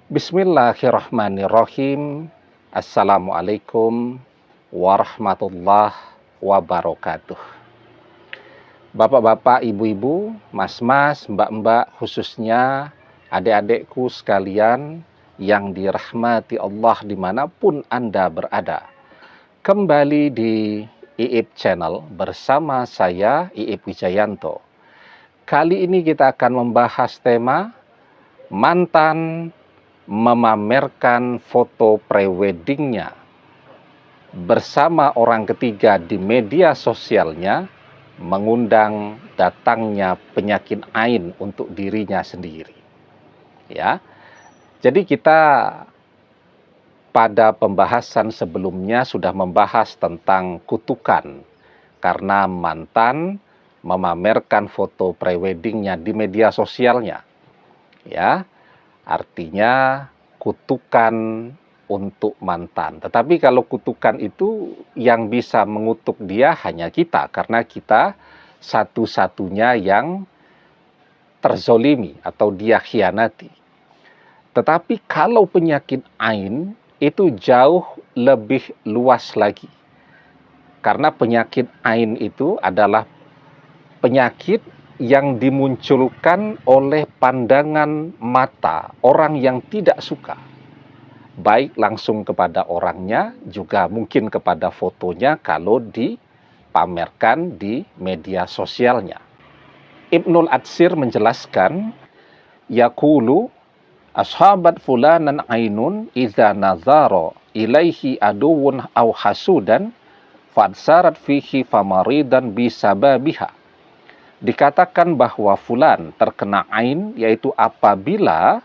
Bismillahirrahmanirrahim. Assalamualaikum warahmatullahi wabarakatuh. Bapak-bapak, ibu-ibu, mas-mas, mbak-mbak, khususnya adik-adikku sekalian yang dirahmati Allah dimanapun Anda berada. Kembali di IIP Channel bersama saya, IIP Wijayanto. Kali ini kita akan membahas tema mantan memamerkan foto preweddingnya bersama orang ketiga di media sosialnya, mengundang datangnya penyakit ain untuk dirinya sendiri. Ya. Jadi kita pada pembahasan sebelumnya sudah membahas tentang kutukan karena mantan memamerkan foto preweddingnya di media sosialnya. Ya. Artinya kutukan untuk mantan. Tetapi kalau kutukan itu yang bisa mengutuk dia hanya kita, karena kita satu-satunya yang terzolimi atau dia khianati. Tetapi kalau penyakit ain itu jauh lebih luas lagi. Karena penyakit ain itu adalah penyakit yang dimunculkan oleh pandangan mata orang yang tidak suka. Baik langsung kepada orangnya, juga mungkin kepada fotonya kalau dipamerkan di media sosialnya. Ibnul Atsir menjelaskan, yaqulu ashabat fulanan ainun idza nazara ilaihi aduwun aw hasudan fadsarat fihi famaridan bisababiha. Dikatakan bahwa fulan terkena ain, yaitu apabila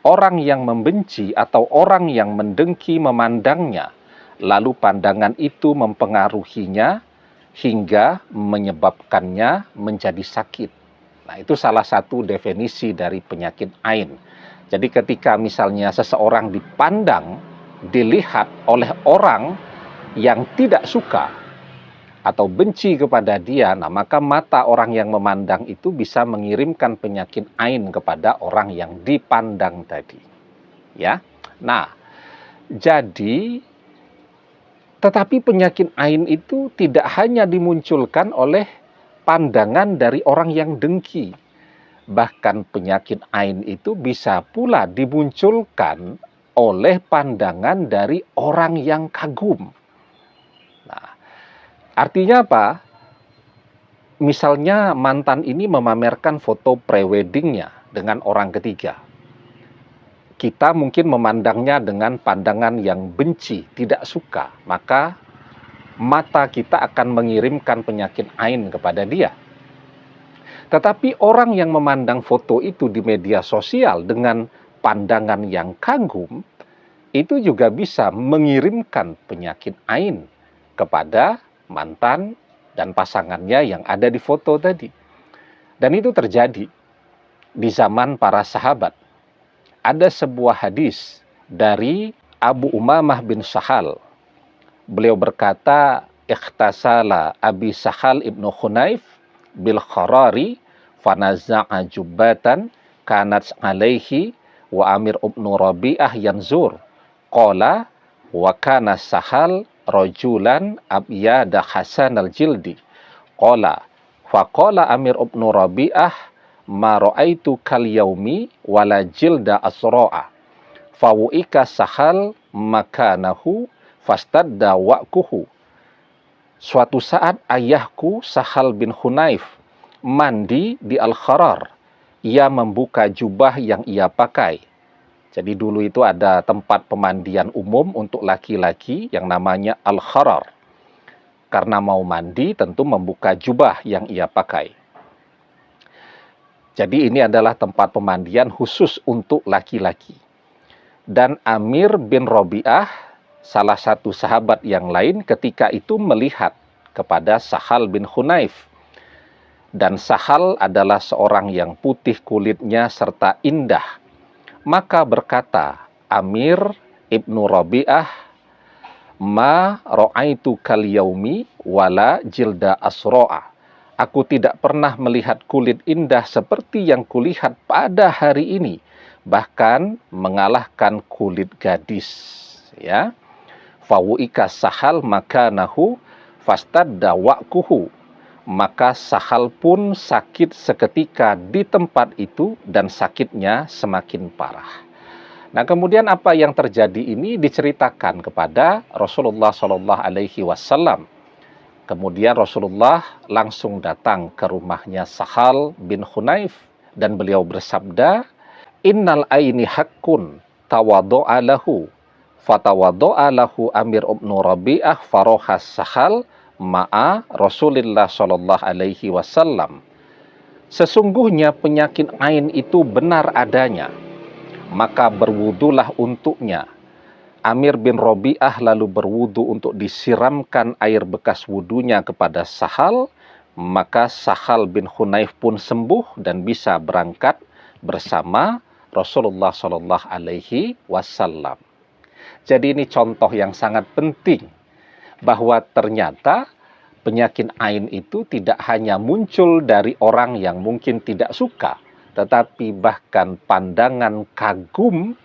orang yang membenci atau orang yang mendengki memandangnya, lalu pandangan itu mempengaruhinya hingga menyebabkannya menjadi sakit. Nah, itu salah satu definisi dari penyakit ain. Jadi ketika misalnya seseorang dipandang, dilihat oleh orang yang tidak suka atau benci kepada dia, nah maka mata orang yang memandang itu bisa mengirimkan penyakit ain kepada orang yang dipandang tadi. Ya. Nah, jadi tetapi penyakit ain itu tidak hanya dimunculkan oleh pandangan dari orang yang dengki. Bahkan penyakit ain itu bisa pula dimunculkan oleh pandangan dari orang yang kagum. Nah, artinya apa? Misalnya mantan ini memamerkan foto preweddingnya dengan orang ketiga. Kita mungkin memandangnya dengan pandangan yang benci, tidak suka. Maka mata kita akan mengirimkan penyakit ain kepada dia. Tetapi orang yang memandang foto itu di media sosial dengan pandangan yang kagum, itu juga bisa mengirimkan penyakit ain kepada mantan dan pasangannya yang ada di foto tadi. Dan itu terjadi di zaman para sahabat. Ada sebuah hadis dari Abu Umamah bin Sahal. Beliau berkata, ikhtasala Abi Sahal ibnu Hunayf bil kharari fanaza'a jubbatan kanat alaihi wa Amir ibnu Rabi'ah yanzur. Qala wa kana Sahal rajulan abyada hasanal jildi. Qala faqala Amir ibnu Rabi'ah ma ra'aitu kal yaumi wala jilda asra'a. Fawu'ika Sahal makanahu fastadda wa'kuhu. Suatu saat ayahku Sahal bin Hunayf mandi di Al-Kharar. Ia membuka jubah yang ia pakai. Jadi dulu itu ada tempat pemandian umum untuk laki-laki yang namanya Al-Kharar. Karena mau mandi tentu membuka jubah yang ia pakai. Jadi ini adalah tempat pemandian khusus untuk laki-laki. Dan Amir bin Rabi'ah, salah satu sahabat yang lain, ketika itu melihat kepada Sahal bin Hunayf. Dan Sahal adalah seorang yang putih kulitnya serta indah. Maka berkata Amir ibnu Rabi'ah, ma ra'aitu kal yaumi wala jilda asro'a. Aku tidak pernah melihat kulit indah seperti yang kulihat pada hari ini, bahkan mengalahkan kulit gadis, ya. Fawuika sahal makanahu fastadda wa'kuhu, maka Sahal pun sakit seketika di tempat itu dan sakitnya semakin parah. Nah, kemudian apa yang terjadi ini diceritakan kepada Rasulullah Shallallahu Alaihi Wasallam. Kemudian Rasulullah langsung datang ke rumahnya Sahal bin Hunayf dan beliau bersabda, Innal aini hakkun tawado'a lahu, fatawado'a lahu Amir ibn Rabi'ah farohas Sahal ma'a Rasulullah Shallallahu Alaihi Wasallam. Sesungguhnya penyakit ain itu benar adanya, maka berwudulah untuknya. Amir bin Rabi'ah lalu berwudu untuk disiramkan air bekas wudunya kepada Sahal, maka Sahal bin Hunayf pun sembuh dan bisa berangkat bersama Rasulullah Shallallahu Alaihi Wasallam. Jadi ini contoh yang sangat penting bahwa ternyata penyakit ain itu tidak hanya muncul dari orang yang mungkin tidak suka, tetapi bahkan pandangan kagum,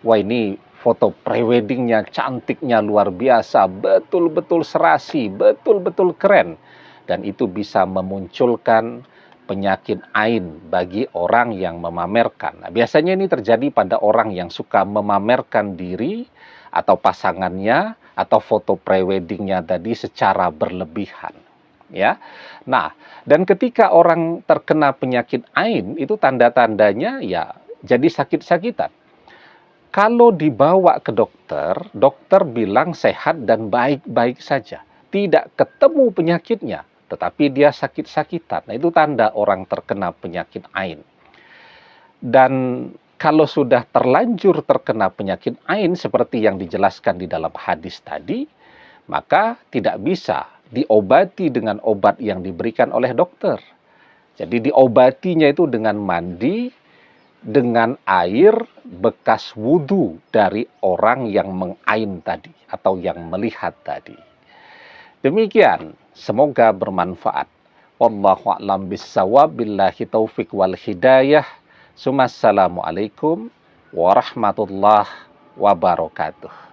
wah ini foto preweddingnya cantiknya luar biasa, betul-betul serasi, betul-betul keren. Dan itu bisa memunculkan penyakit ain bagi orang yang memamerkan. Nah, biasanya ini terjadi pada orang yang suka memamerkan diri atau pasangannya atau foto preweddingnya tadi secara berlebihan. Ya, nah, dan ketika orang terkena penyakit ain itu tanda-tandanya ya jadi sakit-sakitan. Kalau dibawa ke dokter, dokter bilang sehat dan baik-baik saja. Tidak ketemu penyakitnya, tetapi dia sakit-sakitan. Nah, itu tanda orang terkena penyakit ain. Dan kalau sudah terlanjur terkena penyakit ain seperti yang dijelaskan di dalam hadis tadi, maka tidak bisa diobati dengan obat yang diberikan oleh dokter. Jadi diobatinya itu dengan mandi, dengan air bekas wudhu dari orang yang mengain tadi atau yang melihat tadi. Demikian, semoga bermanfaat. Wallahu a'lam bissawab, billahi taufik wal hidayah. Assalamualaikum warahmatullahi wabarakatuh.